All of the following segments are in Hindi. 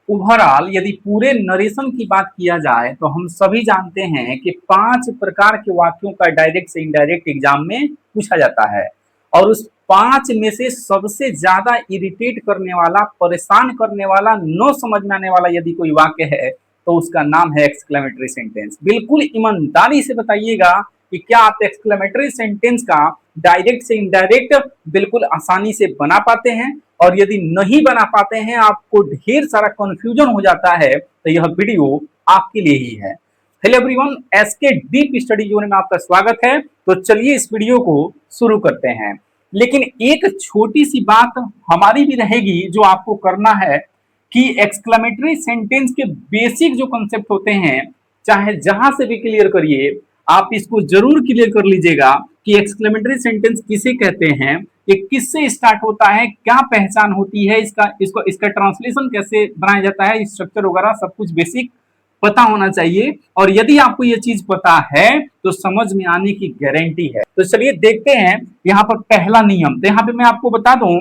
ओवरऑल यदि पूरे नरेशन की बात किया जाए तो हम सभी जानते हैं कि 5 प्रकार के वाक्यों का डायरेक्ट से इनडायरेक्ट एग्जाम में पूछा जाता है। और उस 5 में से सबसे ज्यादा इरिटेट करने वाला, परेशान करने वाला, न समझ में आने वाला यदि कोई वाक्य है तो उसका नाम है एक्सक्लेमेटरी सेंटेंस। बिल्कुल ईमानदारी से बताइएगा कि क्या आप एक्सक्लेमेटरी सेंटेंस का डायरेक्ट से इनडायरेक्ट बिल्कुल आसानी से बना पाते हैं? और यदि नहीं बना पाते हैं, आपको ढेर सारा कंफ्यूजन हो जाता है, तो यह वीडियो आपके लिए ही है। Hello everyone, SK Deep Study Zone में आपका स्वागत है। तो चलिए इस वीडियो को शुरू करते हैं। लेकिन एक छोटी सी बात हमारी भी रहेगी जो आपको करना है कि एक्सक्लेमेटरी सेंटेंस के बेसिक जो कंसेप्ट होते हैं, चाहे जहां से भी क्लियर करिए, आप इसको जरूर क्लियर कर लीजिएगा कि एक्सक्लेमेटरी सेंटेंस किसे कहते हैं, ये किससे स्टार्ट होता है, क्या पहचान होती है, इसका ट्रांसलेशन कैसे बनाया जाता है, स्ट्रक्चर वगैरह सब कुछ बेसिक पता होना चाहिए। और यदि आपको ये चीज पता है तो समझ में आने की गारंटी है। तो चलिए देखते हैं यहाँ पर पहला नियम। तो यहाँ पे मैं आपको बता दूं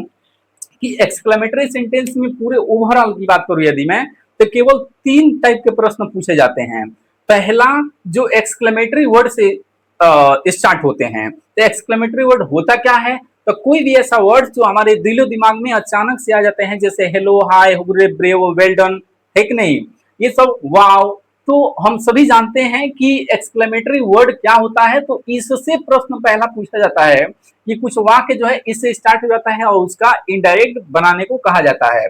कि एक्सक्लेमेटरी सेंटेंस में पूरे ओवरऑल की बात करूं यदि मैं, तो केवल 3 टाइप के प्रश्न पूछे जाते हैं। पहला, जो एक्सक्लेमेटरी वर्ड से स्टार्ट होते हैं। तो एक्सक्लेमेटरी वर्ड होता क्या है? तो कोई भी ऐसा वर्ड जो हमारे दिलो दिमाग में अचानक से आ जाते हैं, जैसे हेलो, हाय, हुर्रे, ब्रेव, वेल डन, है कि नहीं, ये सब वाव। तो हम सभी जानते हैं कि एक्सक्लेमेटरी वर्ड क्या होता है। तो इससे प्रश्न पहला पूछा जाता है कि कुछ वाक्य जो है इससे स्टार्ट हो जाता है और उसका इनडायरेक्ट बनाने को कहा जाता है।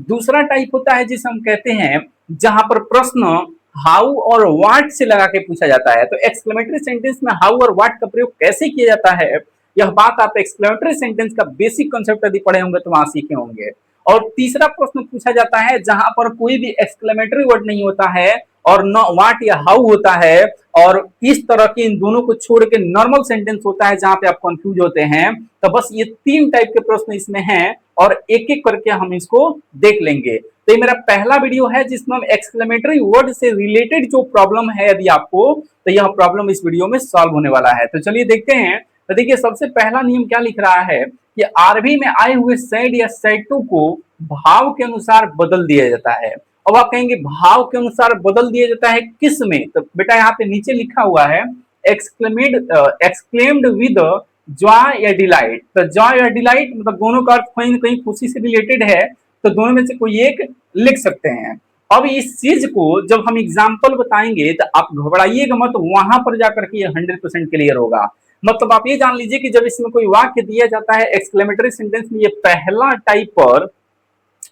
दूसरा टाइप होता है जिसे हम कहते हैं जहां पर प्रश्न हाउ और व्हाट से लगा के पूछा जाता है। तो एक्सक्लेमेटरी सेंटेंस में हाउ और व्हाट का प्रयोग कैसे किया जाता है, यह बात आप एक्सक्लेमेटरी सेंटेंस का बेसिक कंसेप्ट यदि पढ़े होंगे तो वहां सीखे होंगे। और तीसरा प्रश्न पूछा जाता है जहां पर कोई भी एक्सक्लेमेटरी वर्ड नहीं होता है और न व्हाट या हाउ होता है, और इस तरह के इन दोनों को छोड़ के नॉर्मल सेंटेंस होता है जहां पे आप कंफ्यूज होते हैं। तो बस ये 3 टाइप के प्रश्न इसमें हैं और एक एक करके हम इसको देख लेंगे। तो ये मेरा पहला वीडियो है जिसमें हम एक्सक्लेमेटरी वर्ड से रिलेटेड जो प्रॉब्लम है यदि आपको, तो यह प्रॉब्लम इस वीडियो में सॉल्व होने वाला है। तो चलिए देखते हैं। तो देखिए सबसे पहला नियम क्या लिख रहा है कि आरबी में आए हुए सैड या सैड टू को भाव के अनुसार बदल दिया जाता है। अब आप कहेंगे भाव के अनुसार बदल दिया जाता है किस में? तो बेटा यहाँ पे नीचे लिखा हुआ है एक्सक्लेम्ड विद जॉय या डिलाइट। तो जॉय या डिलाइट मतलब दोनों का अर्थ कहीं न कहीं खुशी से रिलेटेड है, तो दोनों में से कोई एक लिख सकते हैं। अब इस चीज को जब हम एग्जाम्पल बताएंगे तो आप घबराइएगा मत, वहां पर जाकर के ये 100% क्लियर होगा। मतलब आप ये जान लीजिए कि जब इसमें कोई वाक्य दिया जाता है एक्सक्लेमेटरी सेंटेंस में, ये पहला टाइप पर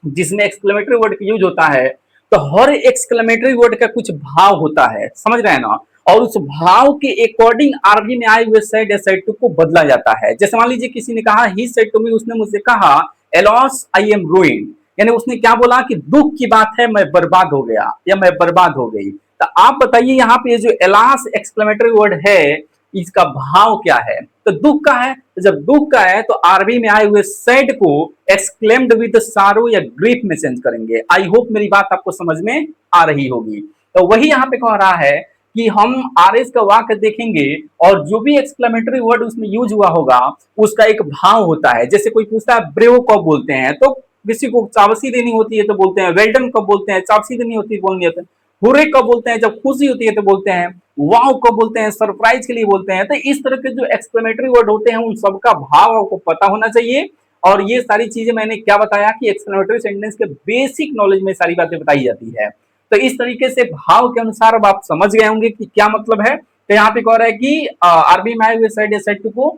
जिसमें एक्सक्लेमेटरी वर्ड का यूज होता है, तो हर एक्सक्लेमेटरी वर्ड का कुछ भाव होता है, समझ रहे हैं ना। और उस भाव के अकॉर्डिंग आरबी में आए हुए सेड या सेड टू को बदला जाता है। जैसे मान लीजिए किसी ने कहा ही सेड टू मी, उसने मुझसे कहा एलॉस आई एम रूइंड, यानी उसने क्या बोला कि दुख की बात है, मैं बर्बाद हो गया या मैं बर्बाद हो गई। तो आप बताइए यहाँ पे जो एलास एक्सक्लेमेटरी वर्ड है इसका भाव क्या है? तो दुख का है। तो जब दुख का है तो आरबी में आए हुए सैड को एक्सक्लेम्ड विद सारो या ग्रीफ में चेंज करेंगे। आई होप मेरी बात आपको समझ में आ रही होगी। तो वही यहाँ पे कह रहा है कि हम आरएस का वाक्य देखेंगे और जो भी एक्सक्लेमेटरी वर्ड उसमें यूज हुआ होगा उसका एक भाव होता है। जैसे कोई पूछता है ब्रेव कब बोलते हैं, तो किसी को चाबसी देनी होती है तो बोलते हैं वेल्डन कब बोलते हैं, चाबसी देनी होती है बोलनी होती है। हुर्रे कब बोलते हैं, जब खुशी होती है तो बोलते हैं। वाव कब बोलते हैं, सरप्राइज के लिए बोलते हैं। तो इस तरह के जो एक्सक्लेमेटरी वर्ड होते हैं उन सबका भाव आपको पता होना चाहिए। और ये सारी चीजें मैंने क्या बताया कि एक्सक्लेमेटरी सेंटेंस के बेसिक नॉलेज में सारी बातें बताई जाती है। तो इस तरीके से भाव के अनुसार अब आप समझ गए होंगे कि क्या मतलब है। तो यहाँ पे कह रहा है कि आरबी में आए हुए साइड या साइड टू को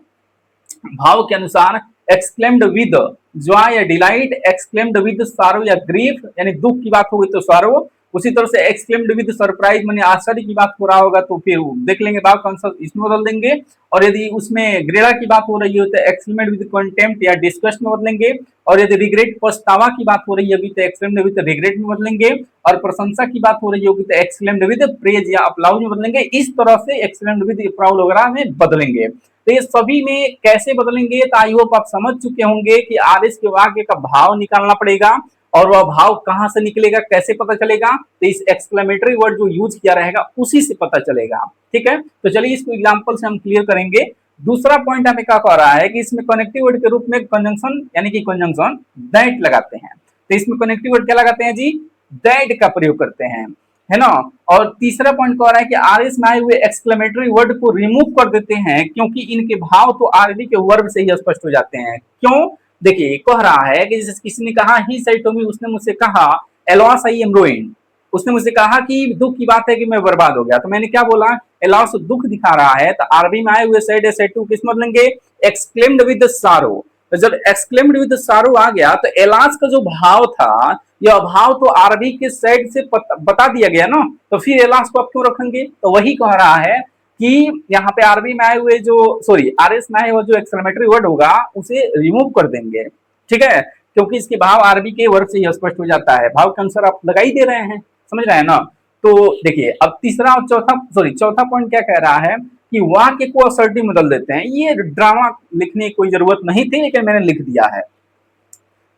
भाव के अनुसार एक्सक्लेम्ड विद जॉय या डिलाइट, एक्सक्लेम्ड विद सारो या ग्रीफ, यानी दुख की बात होगी तो सारो। उसी तरह से एक्सक्लेम्ड विद सरप्राइज माने आश्चर्य की बात हो रहा होगा तो फिर देख लेंगे भाव का आंसर इसमें बदल देंगे। और यदि उसमें ग्रेड़ा की बात हो रही हो तो एक्सक्लेम्ड विद कंटेम्प्ट या डिस्गस्ट में बदलेंगे। और यदि रिग्रेट पछतावा की बात हो रही होगी तो एक्सक्लेम्ड विद रिग्रेट में बदलेंगे। और प्रशंसा की बात हो रही होगी तो एक्सक्लेम्ड विद प्रेज या अप्लाउज में बदलेंगे। इस तरह से एक्सक्लेम्ड विद अप्लाउज वगैरह में बदलेंगे। तो ये सभी में कैसे बदलेंगे तो आई होप आप समझ चुके होंगे कि आरएस के वाक्य का भाव निकालना पड़ेगा और वह भाव कहां से निकलेगा, कैसे पता चलेगा, तो इस एक्सक्लेमेटरी वर्ड जो यूज किया रहेगा उसी से पता चलेगा। ठीक है, तो चलिए इसको एग्जांपल से हम क्लियर करेंगे। दूसरा पॉइंट हमें क्या कह रहा है कि इसमें कनेक्टिव वर्ड के रूप में कंजंक्शन यानी कि कंजंक्शन दैट लगाते हैं। तो इसमें कनेक्टिव वर्ड क्या लगाते हैं जी? दैट का प्रयोग करते हैं, है ना। और तीसरा पॉइंट कह रहा है कि आरएस में आए हुए एक्सक्लेमेटरी वर्ड को रिमूव कर देते हैं क्योंकि इनके भाव तो आरबी के वर्ब से ही स्पष्ट हो जाते हैं। क्यों? देखिए कह रहा है कि जैसे किसी ने कहा ही सेड टू मी, उसने मुझसे कहा एलॉस आई एम रूइंड, उसने मुझसे कहा कि दुख की बात है कि मैं बर्बाद हो गया, तो मैंने क्या बोला, एलॉस दुख दिखा रहा है, तो आरबी में आए हुए सेड सेड टू किस बदलेंगे, एक्सक्लेम्ड विद सारो। तो जब एक्सक्लेम्ड विद सारो आ गया तो एलास का जो भाव था, यह भाव तो आरबी के सेड से बता दिया गया ना, तो फिर एलास को आप क्यों रखेंगे। तो वही कह रहा है कि यहाँ पे आरबी में आए हुए जो सॉरी आरएस में आए हुए जो एक्सक्लेमेटरी वर्ड होगा उसे रिमूव कर देंगे, ठीक है, क्योंकि इसके भाव आरबी के वर्ड से ही स्पष्ट हो जाता है। भाव के अनुसार आप लगा ही दे रहे हैं, समझ रहे हैं ना। तो देखिए अब तीसरा और चौथा पॉइंट क्या कह रहा है कि वाक्य को असर्टिव बदल देते हैं। ये ड्रामा लिखने की कोई जरूरत नहीं थी लेकिन मैंने लिख दिया है।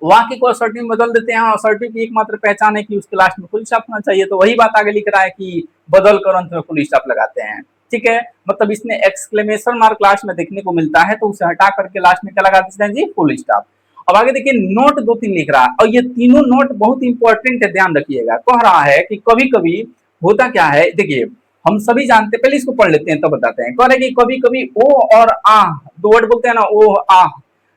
वाक्य को असर्टिव में बदल देते हैं। असर्टिव की एकमात्र पहचान है कि उसके लास्ट में फुल स्टॉप होना चाहिए, तो वही बात आगे लिख रहा है कि बदल कर अंत में फुल स्टॉप लगाते हैं, ठीक है। मतलब इसमें एक्सक्लेमेशन मार्क लास्ट में देखने को मिलता है तो उसे हटा करके लास्ट में क्या लगा देते हैं जी, फुल स्टॉप। अब आगे देखिए नोट 2-3 लिख रहा है और ये तीनों नोट बहुत इंपॉर्टेंट है, ध्यान रखिएगा। कह रहा है कि कभी कभी होता क्या है, देखिए हम सभी जानते, पहले इसको पढ़ लेते हैं तब बताते हैं। कह रहे कि कभी कभी ओ और आह, दो वर्ड बोलते हैं ना, ओ आह,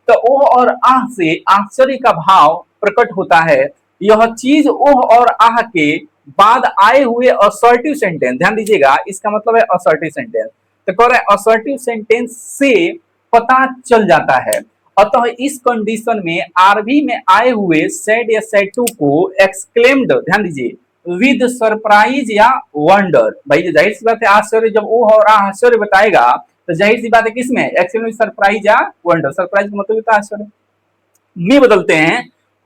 तो ओह और आह से आश्चर्य का भाव प्रकट होता है। यह चीज ओह और आह के बाद आए हुए असर्टिव सेंटेंस, ध्यान दीजिएगा इसका मतलब है असर्टिव सेंटेंस, तो कह रहे असर्टिव सेंटेंस से पता चल जाता है। अतः इस कंडीशन में आरबी में आए हुए सेड या सेड टू को एक्सक्लेम्ड, ध्यान दीजिए, विद सरप्राइज या वंडर। भाई जाहिर सी बात है आश्चर्य, जब ओह और आह आश्चर्य बताएगा तो जाहिर सी बात है किसमें, एक्चुअली सरप्राइज या वंडर। सरप्राइज का मतलब होता है आश्चर्य में बदलते हैं,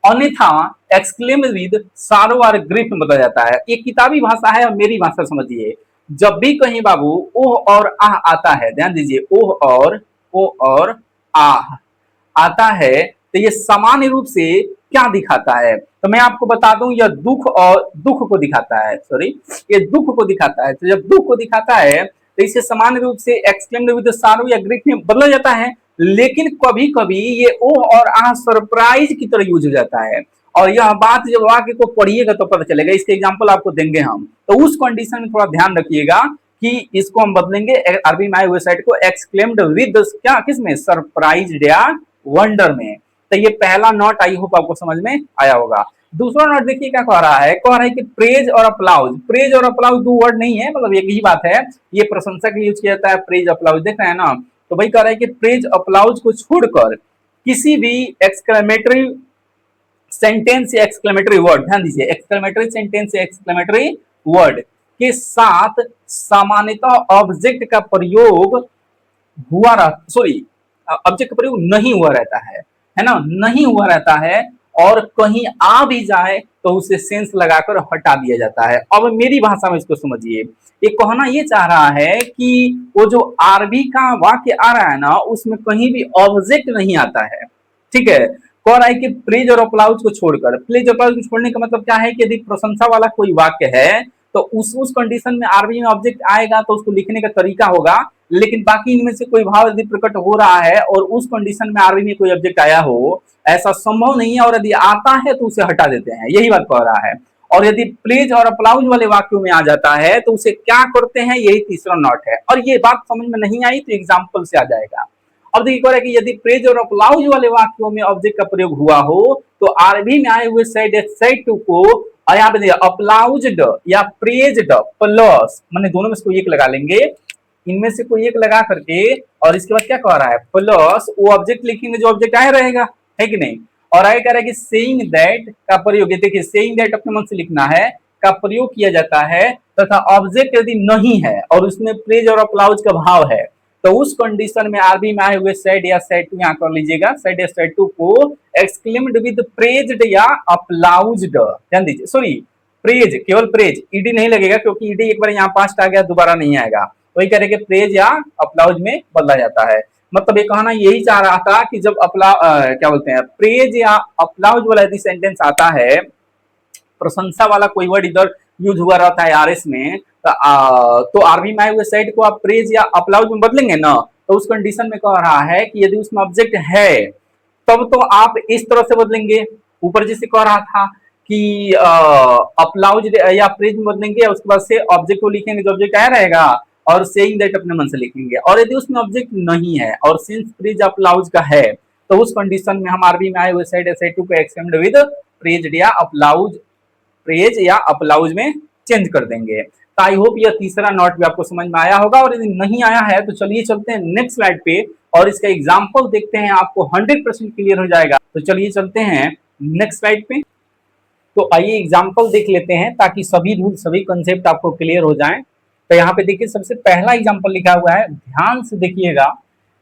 अन्यथा एक्सक्लेम विद सारो और ग्रीफ में बदल जाता है। ये किताबी भाषा है और मेरी भाषा समझिए। जब भी कहीं बाबू ओह और आह आता है, ध्यान दीजिए ओ और आह आता है तो ये सामान्य रूप से क्या दिखाता है, तो मैं आपको बता दूं यह दुख को दिखाता है, सॉरी ये दुख को दिखाता है। तो जब दुख को दिखाता है तो इसे सामान्य रूप से एक्सक्लेम्ड विद सारो या ग्रीक में बदला जाता है, लेकिन कभी कभी ये ओह और आह सरप्राइज की तरह यूज हो जाता है। और यह बात जब वाक्य को पढ़िएगा तो पता चलेगा, इसके एग्जाम्पल आपको देंगे हम, तो उस कंडीशन में थोड़ा ध्यान रखिएगा कि इसको हम बदलेंगे अरबी माई वेबसाइट को एक्सक्लेम्ड विद क्या, किसमें, सरप्राइज्ड या वंडर में। तो ये पहला नोट आई होप आपको समझ में आया होगा। दूसरा नोट देखिए क्या कह रहा है, कह रहा है कि प्रेज और अप्लाउज, प्रेज और अप्लाउज दो वर्ड नहीं है, मतलब एक ही बात है, ये प्रशंसा के लिए यूज किया जाता है प्रेज अप्लाउज, देख रहे हैं ना। तो भाई कह रहा है कि प्रेज अप्लाउज को छोड़कर किसी भी एक्सक्लेमेटरी सेंटेंस या एक्सक्लेमेटरी वर्ड, ध्यान दीजिए एक्सक्लेमेटरी सेंटेंस या एक्सक्लेमेटरी वर्ड के साथ सामान्यतः ऑब्जेक्ट का प्रयोग हुआ रहा, सॉरी ऑब्जेक्ट का प्रयोग नहीं हुआ रहता है ना, नहीं हुआ रहता है, और कहीं आ भी जाए तो उसे सेंस लगाकर हटा दिया जाता है। अब मेरी भाषा में इसको समझिए, ये कहना ये चाह रहा है कि वो जो आरबी का वाक्य आ रहा है ना उसमें कहीं भी ऑब्जेक्ट नहीं आता है, ठीक है। कह रहा है कि प्रेज और अप्लाउज को छोड़कर, प्रेज और अप्लाउज को छोड़ने का मतलब क्या है कि यदि प्रशंसा वाला कोई वाक्य है तो उस कंडीशन में आरबी में ऑब्जेक्ट आएगा तो उसको लिखने का तरीका होगा, लेकिन बाकी इनमें से कोई भाव यदि प्रकट हो रहा है और उस कंडीशन में आरबी में कोई ऑब्जेक्ट आया हो, ऐसा संभव नहीं है, और यदि आता है तो उसे हटा देते हैं, यही बात कह रहा है। और यदि प्लेज और अप्लाउज वाले वाक्यों में आ जाता है तो उसे क्या करते हैं, यही तीसरा नोट है। और ये बात समझ में नहीं आई तो एग्जाम्पल से आ जाएगा। अब देखिए कह रहा है कि यदि प्रेज और अप्लाउज वाले वाक्यों में ऑब्जेक्ट का प्रयोग हुआ हो तो आरबी में आए हुए सेड टू को यहाँ पे अप्लाउज्ड या प्रेज्ड प्लस, मैंने दोनों में से कोई एक लगा लेंगे, इनमें से कोई एक लगा करके, और इसके बाद क्या कह रहा है, प्लस वो ऑब्जेक्ट लिखेंगे जो ऑब्जेक्ट आए रहेगा, है कि नहीं। और आगे कह रहा है कि सेइंग दैट का प्रयोग, देखिए सेइंग दैट अपने मन से लिखना है, का प्रयोग किया जाता है तथा ऑब्जेक्ट यदि नहीं है और उसमें प्रेज और अप्लाउज का भाव है तो उस कंडीशन में आरबी में आए हुए सेड या सेड टू, यहाँ कर लीजिएगा सेड या सेड टू को एक्सक्लेम्ड विद प्रेज्ड या अप्लाउज्ड, ध्यान दीजिए, सॉरी प्रेज, केवल प्रेज, ईडी नहीं लगेगा क्योंकि ईडी एक बार यहाँ पास्ट आ गया दोबारा नहीं आएगा, वही कह रहे कि प्रेज या अप्लाउज में बदला जाता है। मतलब ये कहना यही चाह रहा था कि जब क्या बोलते हैं प्रेज या अप्लाउज वाला यदि सेंटेंस आता है, प्रशंसा वाला कोई वर्ड इधर यूज हुआ रहता है आरएस में, तो आरबी में आए हुए सेड को आप प्रेज या अप्लाउज में बदलेंगे ना, तो उस कंडीशन में कह रहा है कि यदि उसमें ऑब्जेक्ट है तब तो आप इस तरह से बदलेंगे, ऊपर जैसे कह रहा था कि अप्लाउज या प्रेज में बदलेंगे, उसके बाद से ऑब्जेक्ट को लिखेंगे, जो ऑब्जेक्ट आया रहेगा, और सेइंग दैट अपने मन से लिखेंगे। और यदि उसमें ऑब्जेक्ट नहीं है और सिंस प्रेज अप्लाउज का है, तो उस कंडीशन में हम आरबी में आए हुए साइड SI2 को एक्सटेंड विद प्रेज या अप्लाउज, प्रेज या अप्लाउज में चेंज कर देंगे। तो आई होप यह तीसरा नोट भी आपको समझ में आया होगा, और यदि नहीं आया है तो चलिए चलते हैं नेक्स्ट स्लाइड पे और इसका एग्जाम्पल देखते हैं, आपको 100% क्लियर हो जाएगा। तो चलिए चलते हैं नेक्स्ट स्लाइड पे। तो आइए एग्जाम्पल देख लेते हैं ताकि सभी रूल सभी कंसेप्ट आपको क्लियर हो जाएं। तो यहाँ पे देखिए सबसे पहला एग्जाम्पल लिखा हुआ है, ध्यान से देखिएगा।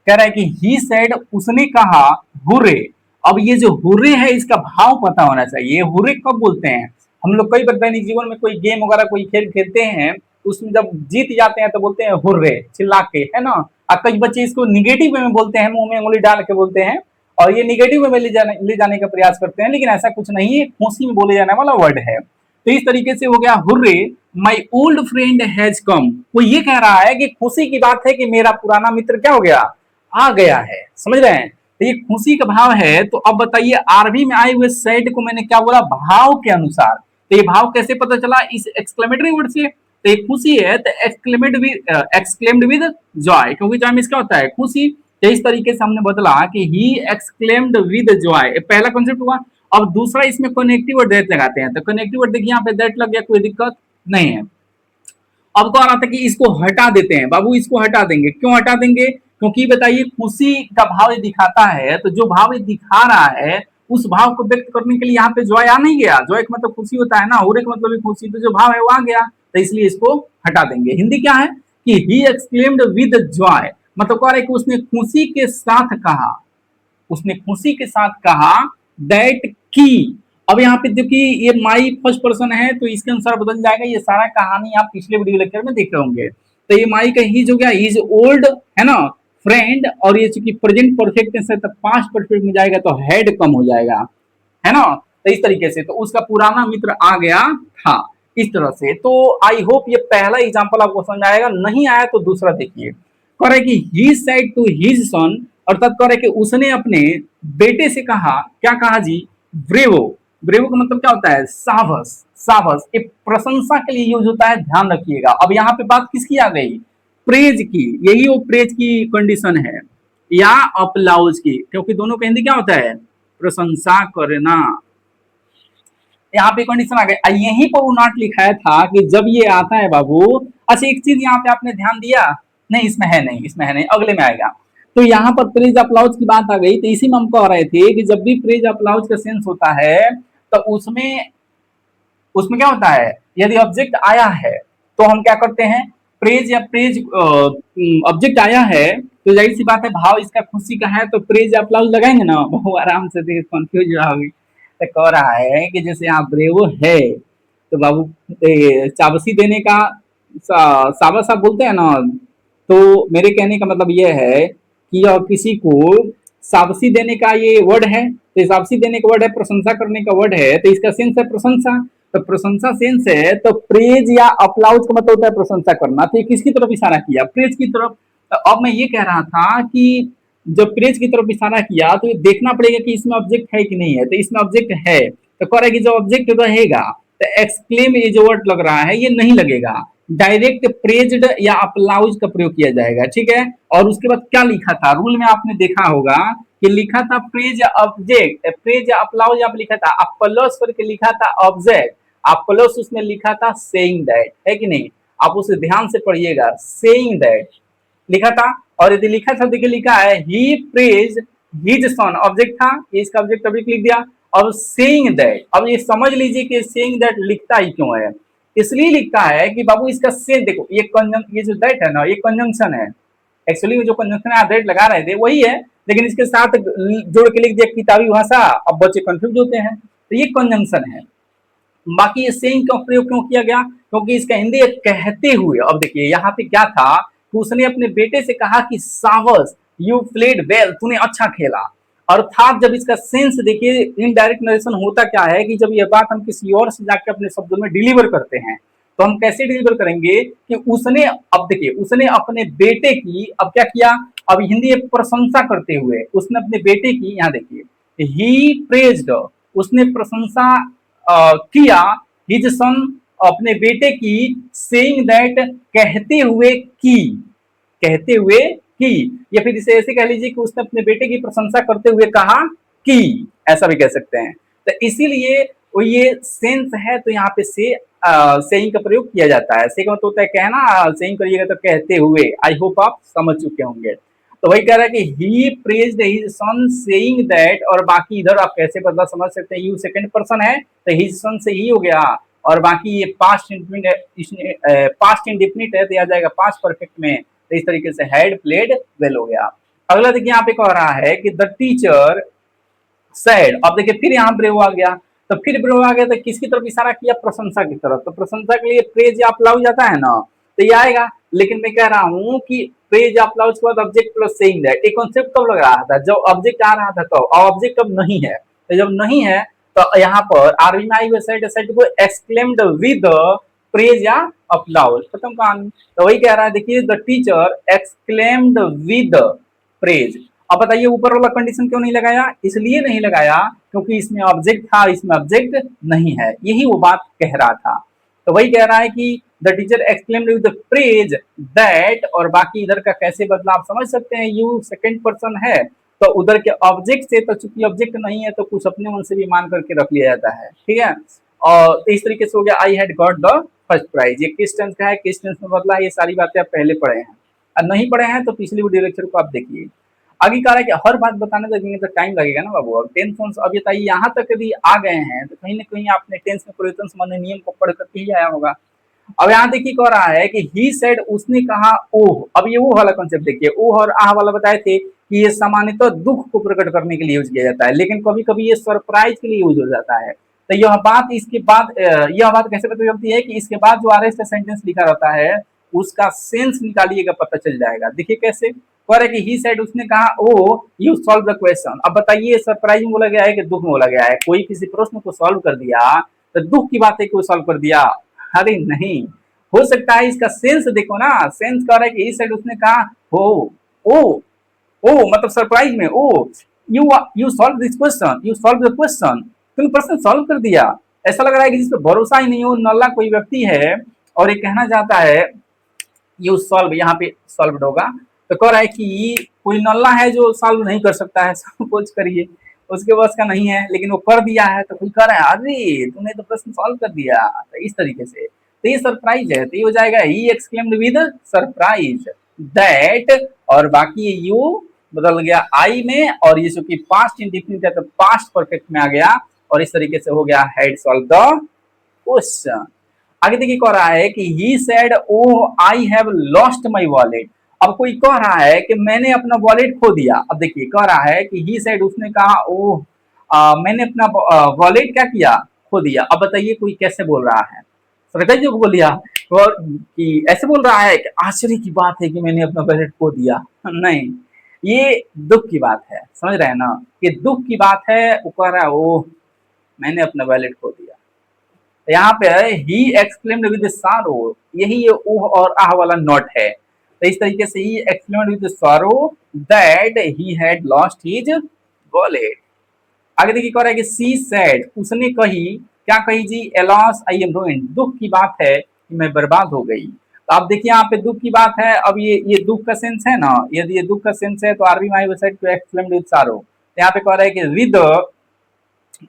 कह रहा है कि ही सेड, उसने कहा, हुर्रे। अब ये जो हुर्रे है इसका भाव पता होना चाहिए। हुर्रे कब बोलते हैं? हम लोग कई बार दैनिक जीवन में कोई गेम वगैरह कोई खेल खेलते हैं, उसमें जब जीत जाते हैं तो बोलते हैं हुर्रे चिल्ला के, है ना। और कई बच्चे इसको निगेटिव वे में बोलते हैं, मुंह में उंगली डाल के बोलते हैं, और ये निगेटिव वे में ले जाने का प्रयास करते हैं, लेकिन ऐसा कुछ नहीं है, खुशी में बोले जाने वाला वर्ड है। तो इस तरीके से हो गया hurray, my old friend has come. वो ये कह रहा है कि खुशी की बात है कि मेरा पुराना मित्र क्या हो गया, आ गया है। समझ रहे हैं? तो ये खुशी का भाव है। तो अब बताइए आरबी में आए हुए सेड को मैंने क्या बोला, भाव के अनुसार। तो ये भाव कैसे पता चला? इस एक्सक्लेमेटरी वर्ड से। तो ये खुशी है तो एक्सक्लेम्ड विद जॉय, क्योंकि जॉय में क्या होता है, खुशी। तो इस तरीके से हमने बदला कि ही एक्सक्लेम्ड विद जॉय, पहला कॉन्सेप्ट हुआ। अब दूसरा इसमें कनेक्टिव वर्ड दैट लगाते हैं। तो कनेक्टिव वर्ड देखिए यहाँ पे दैट लग गया, कोई दिक्कत नहीं है। अब कह रहा था कि इसको हटा देते हैं, बाबू इसको हटा देंगे। क्यों हटा देंगे? क्योंकि बताइए खुशी का भाव ये दिखाता है, तो जो भाव ये दिखा रहा है उस भाव को व्यक्त करने के लिए यहाँ पे जॉय आ नहीं गया। जॉय का मतलब खुशी होता है ना, हुर्रे का मतलब भी खुशी, तो जो भाव है वो आ गया, तो इसलिए इसको हटा देंगे। हिंदी क्या है कि ही एक्सक्लेम्ड विद जॉय, मतलब कह रहा है कि उसने खुशी के साथ कहा, उसने खुशी के साथ कहा दैट की। अब यहाँ पे देखिए ये माई फर्स्ट पर्सन है तो इसके अनुसार बदल जाएगा। ये सारा कहानी आप पिछले वीडियो लेक्चर में देख रहे होंगे। तो ये माई का हीज हो गया, हीज ओल्ड, है ना, फ्रेंड। और ये चूंकि प्रेजेंट परफेक्ट है तो पास्ट परफेक्ट में जाएगा तो हेड कम हो जाएगा, है ना। तो इस तरीके से तो उसका पुराना मित्र आ गया था, इस तरह से। तो आई होप ये पहला एग्जाम्पल आपको समझ आएगा। नहीं आया तो दूसरा देखिए। कह रहे कि he said to his son, अर्थात कह रहे कि उसने अपने बेटे से कहा, क्या कहा जी, ब्रेवो। ब्रेवो का मतलब क्या होता है, सावस। सावस एक प्रशंसा के लिए यूज होता है, ध्यान रखिएगा। अब यहाँ पे बात किसकी आ गई, प्रेज की। यही वो प्रेज की कंडीशन है, या अप्लाउज की, क्योंकि दोनों का हिंदी क्या होता है, प्रशंसा करना। यहाँ पे कंडीशन आ गई। यहीं पर वो नॉट लिखाया था कि जब ये आता है बाबू। अच्छा एक चीज यहाँ पे आपने ध्यान दिया, नहीं इसमें है नहीं, इसमें है नहीं, अगले में आएगा। तो यहाँ पर प्रेज अप्लाउज की बात आ गई, तो इसी में हम कह रहे थे कि जब भी प्रेज अप्लाउज का सेंस होता है तो उसमें उसमें क्या होता है, यदि ऑब्जेक्ट आया है तो हम क्या करते हैं, प्रेज या प्रेज ऑब्जेक्ट आया है तो जाहिर सी बात है भाव इसका खुशी का है, तो प्रेज या अप्लाउज लगाएंगे ना। बहुत आराम से देखिए कंफ्यूज होगी। तो कह रहा है कि जैसे यहाँ ब्रेवो है तो बाबू चाबसी देने का साबस आप बोलते हैं ना, तो मेरे कहने का मतलब ये है कि किसी को शाबाशी देने का ये वर्ड है, तो शाबाशी देने का वर्ड है, प्रशंसा करने का वर्ड है, तो इसका सेंस है प्रशंसा। तो प्रशंसा सेंस है तो प्रेज या अप्लाउज का मतलब होता है प्रशंसा करना। तो ये किसकी तरफ इशारा किया, प्रेज की तरफ। तो अब मैं ये कह रहा था कि जब प्रेज की तरफ इशारा किया तो ये देखना पड़ेगा कि इसमें ऑब्जेक्ट है कि नहीं है। तो इसमें ऑब्जेक्ट है, तो कह रहा है कि जो ऑब्जेक्ट रहेगा तो एक्सक्लेम ये जो वर्ड लग रहा है ये नहीं लगेगा, डायरेक्ट प्रेज्ड या अप्लाउज का प्रयोग किया जाएगा, ठीक है। और उसके बाद क्या लिखा था, रूल में आपने देखा होगा कि लिखा था प्रेज ऑब्जेक्ट, प्रेज अप्लाउज आप लिखा था, आप प्लस करके लिखा था ऑब्जेक्ट, आप प्लस उसमें लिखा था सेइंग दैट, है कि नहीं। आप उसे ध्यान से पढ़िएगा, सेइंग दैट लिखा था। और यदि लिखा था देखिए लिखा है ही प्रेज हिज सन, ऑब्जेक्ट था, इसका ऑब्जेक्ट अभी लिख दिया। और सेइंग दैट, अब ये समझ लीजिए कि सेइंग दैट लिखता ही क्यों है, इसलिए लिखता है कि बाबू इसका सेंस देखो, ये जो दैट है ना ये कंजंक्शन है। एक्चुअली जो कंजंक्शन आप दैट लगा रहे थे वही है, लेकिन इसके साथ जोड़ के लिख दिया किताबी भाषा, अब बच्चे कंफ्यूज होते हैं, तो ये कंजंक्शन है। बाकी ये सेइंग का प्रयोग क्यों किया गया, क्योंकि इसका हिंदी कहते हुए। अब देखिए यहाँ पे क्या था कि उसने अपने बेटे से कहा कि सावस यू प्लेड वेल, तूने अच्छा खेला। अर्थात जब इसका सेंस देखिए, इनडायरेक्ट नरेशन होता क्या है कि जब ये बात हम किसी और से जाकर अपने शब्दों में डिलीवर करते हैं तो हम कैसे डिलीवर करेंगे कि उसने, अब देखिए उसने अपने बेटे की, अब क्या किया, अब हिंदी प्रशंसा करते हुए उसने अपने बेटे की, यहाँ देखिए ही प्रेज्ड, उसने प्रशंसा किया हिज सन, अपने बेटे की, सेइंग दैट, कहते हुए की, कहते हुए की, या फिर इसे ऐसे कह लीजिए कि उसने अपने बेटे की प्रशंसा करते हुए कहा कि, ऐसा भी कह सकते हैं। तो इसीलिए वो ये सेंस है, तो यहाँ पे से सेइंग का प्रयोग किया जाता है। से का मतलब होता है कहना, सेइंग करिएगा तो कहते हुए। आई होप आप समझ चुके होंगे। तो वही कह रहा है कि he praised his son saying that, और बाकी इधर आप कैसे बदला समझ सकते हैं, यू सेकंड पर्सन है तो हिज सन से ही हो गया, और बाकी ये पास्ट इंडेफिनिट, पास्ट इंडेफिनिट है तो आ जाएगा पास्ट परफेक्ट में। तो इस तरीके से हैड प्लेड वेल हो गया। अगला देखिए यहाँ पे कह रहा है कि द टीचर सैड। अब देखिए फिर यहाँ ब्रेव आ गया, तो फिर ब्रेव आ गया तो किसकी तरफ इशारा किया, प्रशंसा की तरफ। तो प्रशंसा के लिए प्रेज या अप्लाउज जाता है ना, तो ये आएगा। लेकिन मैं कह रहा हूँ कि प्रेज अप्लाउज के बाद ऑब्जेक्ट प्लस सेइंग दैट, एक कॉन्सेप्ट कब लग रहा था, जब ऑब्जेक्ट आ रहा था तब, और ऑब्जेक्ट अब नहीं है। तो जब नहीं है तो यहाँ पर आरवी में आई वेबसाइट को एक्सक्लेम्ड विद प्रेज या अप्लाउज, खत्म कहानी। तो वही कह रहा है, देखिए the teacher exclaimed with praise. अब बताइए ऊपर वाला कंडीशन क्यों नहीं लगाया, इसलिए नहीं लगाया क्योंकि इसमें ऑब्जेक्ट था, इसमें ऑब्जेक्ट नहीं है, यही वो बात कह रहा था। तो वही कह रहा है कि the teacher exclaimed with praise that, और बाकी इधर का कैसे बदला आप समझ सकते हैं, यू सेकंड पर्सन है तो उधर के ऑब्जेक्ट से, तो चूंकि ऑब्जेक्ट नहीं है तो कुछ अपने मन से भी मान करके रख लिया जाता है, ठीक है। और इस तरीके से हो गया I had got the first prize. ये किस टेंस का है, किस टेंस में बदला, ये सारी बातें आप पहले पढ़े हैं, और नहीं पढ़े हैं तो पिछली वीडियो लेक्चर को आप देखिए। आगे कह रहा है कि हर बात बताने लगेंगे तो टाइम लगेगा ना बाबू। अब टेंस अब बताइए यहाँ तक यदि आ गए हैं तो कहीं ना कहीं आपने टेंस में परिवर्तन संबंधी नियम को पढ़ करके ही आया होगा। अब यहाँ देखिए कह रहा है कि ही सेड, उसने कहा ओह। अब ये वो वाला कॉन्सेप्ट देखिए, ओह और आह वाला बताए थे कि ये सामान्यतः दुख को प्रकट करने के लिए यूज किया जाता है, लेकिन कभी कभी ये सरप्राइज के लिए यूज हो जाता है। तो यह बात इसके बाद यह बात कैसे पता चलती है कि इसके बाद जो आरएस सेंटेंस लिखा रहता है उसका सेंस निकालिएगा, पता चल जाएगा। देखिए कैसे कह रहा है कि ही सेड, उसने कहा ओ यू सॉल्व द क्वेश्चन। अब बताइए सरप्राइज में बोला गया है कि दुख में बोला गया है, कोई किसी प्रश्न को सॉल्व कर दिया तो दुख की बात है कि सॉल्व कर दिया, अरे नहीं। हो सकता है इसका सेंस देखो ना, सेंस कह रहा है कि ही सेड, उसने कहा हो ओ ओ मतलब सरप्राइज में, oh you solve this question, you solve the question, तुमने प्रश्न सॉल्व कर दिया। ऐसा लग रहा है कि जिस पर भरोसा ही नहीं हो, नल्ला कोई व्यक्ति है और ये कहना चाहता है यू सॉल्व, यहाँ पे सॉल्व होगा, तो कह रहा है कि कोई नल्ला है जो सॉल्व नहीं कर सकता है, सपोज करिए उसके बस का नहीं है, लेकिन वो कर दिया है तो कोई कह रहा है अरे तूने तो प्रश्न सॉल्व कर दिया। तो इस तरीके से तो ये सरप्राइज है, तो ये हो जाएगा he exclaimed with surprise that, और बाकी ये यू बदल गया आई में, और ये चूंकि पास्ट इंडिफिनिट है तो पास्ट परफेक्ट में आ गया, और इस तरीके से हो गया हैड सॉल्व द क्वेश्चन। आगे देखिए कह रहा है कि he said oh I have lost my wallet. अब कोई कह रहा है कि मैंने अपना वॉलेट खो दिया। अब देखिए कह रहा है कि ही सेड, उसने कहा ओह मैंने अपना वॉलेट क्या किया, खो दिया। अब बताइए कोई कैसे बोल रहा है, सरकज जो बोल दिया और कि ऐसे बोल रहा है कि आश्चर्य की बात है कि मैंने अपना वॉलेट खो दिया, नहीं ये दुख की बात है, समझ रहे हैं ना, ये दुख की बात है। वो कह रहा है ओह मैंने अपना वॉलेट खो दिया, यहाँ पे ही एक्सक्लेम्ड विद सारो, यही ये ओह और आह वाला नोट है। तो इस तरीके से he exclaimed with sorrow that he had lost his wallet. आगे देखिए कह रहा है कि सी सेड, उसने कही, क्या कही जी, एलॉस आई एम रूइंड, दुख की बात है कि मैं बर्बाद हो गई। तो आप देखिए यहाँ पे दुख की बात है। अब ये दुख का सेंस है ना, यदि ये दुख का सेंस है तो आरबी माई वेबसाइट पे एक्सक्लेम्ड विद सारो, तो यहाँ पे कह रहा है कि with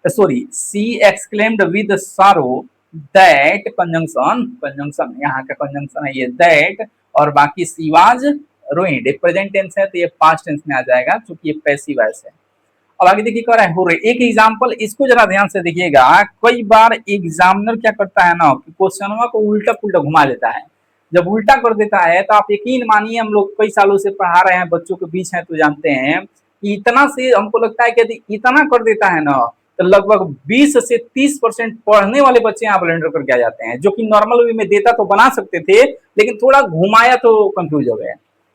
sorry she exclaimed with sorrow that, conjunction, conjunction यहाँ का कंजंक्शन है ये दैट, और बाकी सी वाज रूइंड, एक प्रेजेंट टेंस है तो ये पास्ट टेंस में आ जाएगा क्योंकि ये पैसिव वॉइस है। अब आगे देखिए कह रहा है हुर्रे, एक एग्जांपल इसको जरा ध्यान से देखिएगा। कई बार एग्जामिनर क्या करता है ना कि क्वेश्चनवा को उल्टा पुल्टा घुमा लेता है। जब उल्टा कर देता है तो आप यकीन मानिए, हम लोग कई सालों से पढ़ा रहे हैं, बच्चों के बीच हैं तो जानते हैं कि इतना से हमको लगता है कि यदि इतना कर देता है ना तो लगभग 20 से 30% पढ़ने वाले बच्चे यहाँ ब्लेंडर करके आ जाते हैं, जो कि नॉर्मल वे में देता तो बना सकते थे लेकिन थोड़ा घुमाया तो कंफ्यूज हो गए।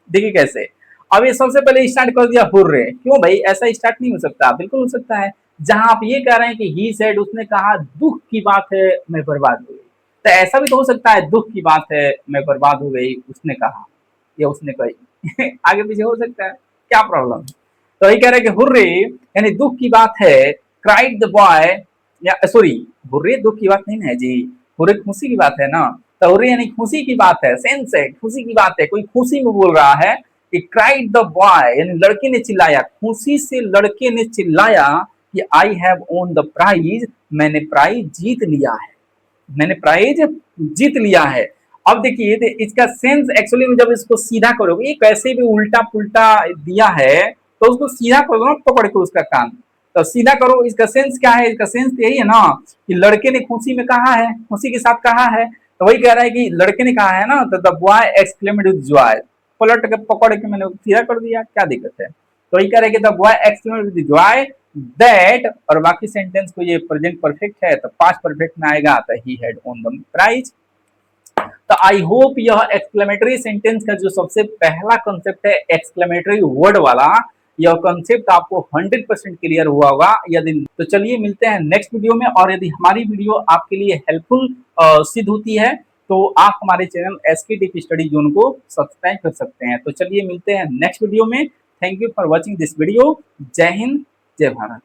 देखिए कैसे, अब ये सबसे पहले स्टार्ट कर दिया हुर्रे, क्यों भाई ऐसा स्टार्ट नहीं हो सकता, बिल्कुल हो सकता है। जहां आप ये कह रहे हैं कि ही सेड, उसने कहा दुख की बात है मैं बर्बाद हो गई, तो ऐसा भी तो हो सकता है दुख की बात है मैं बर्बाद हो गई, उसने कहा या उसने कही आगे पीछे हो सकता है, क्या प्रॉब्लम। तो ये कह रहे हैं कि हुर्रे यानी दुख की बात है, क्राइड द बॉय या सॉरी, हुर्रे दुख की बात नहीं ना है जी, हुर्रे खुशी की बात है ना। तो हुर्रे यानी खुशी की बात है, सेंस है, खुशी की बात है, कोई खुशी में बोल रहा है कि क्राइड द बॉय, यानी लड़के ने चिल्लाया, खुशी से लड़के ने चिल्लाया कि I have won the prize, मैंने प्राइज जीत लिया है, मैंने प्राइज जीत लिया है। अब देखिए इसका सेंस एक्चुअली में जब इसको सीधा करोगे, कैसे भी उल्टा पुल्टा दिया है, तो उसको सीधा करो ना, पकड़ के उसका कान, तो सीधा करो। इसका सेंस क्या है, इसका सेंस यही है ना कि लड़के ने खुशी में कहा है, खुशी के साथ कहा है, तो वही कह रहा है कि लड़के ने कहा है ना, तो the boy exclaimed with Joy, पलट के पकड़ के मैंने सीधा कर दिया, क्या दिक्कत है। तो वही कह रहे हैं कि the boy exclaimed with joy that, और बाकी सेंटेंस को, ये प्रेजेंट परफेक्ट है तो पास्ट परफेक्ट में आएगा, तो he had won the prize. तो आई होप यह एक्सक्लेमेटरी सेंटेंस का जो सबसे पहला कंसेप्ट है एक्सक्लेमेटरी वर्ड वाला, यह कंसेप्ट आपको 100% क्लियर हुआ होगा। यदि तो चलिए मिलते हैं नेक्स्ट वीडियो में, और यदि हमारी वीडियो आपके लिए हेल्पफुल सिद्ध होती है तो आप हमारे channel SK Tip Study Zone को सब्सक्राइब कर सकते हैं। तो चलिए मिलते हैं नेक्स्ट वीडियो में। Thank you for watching this video. जय हिंद, जय भारत।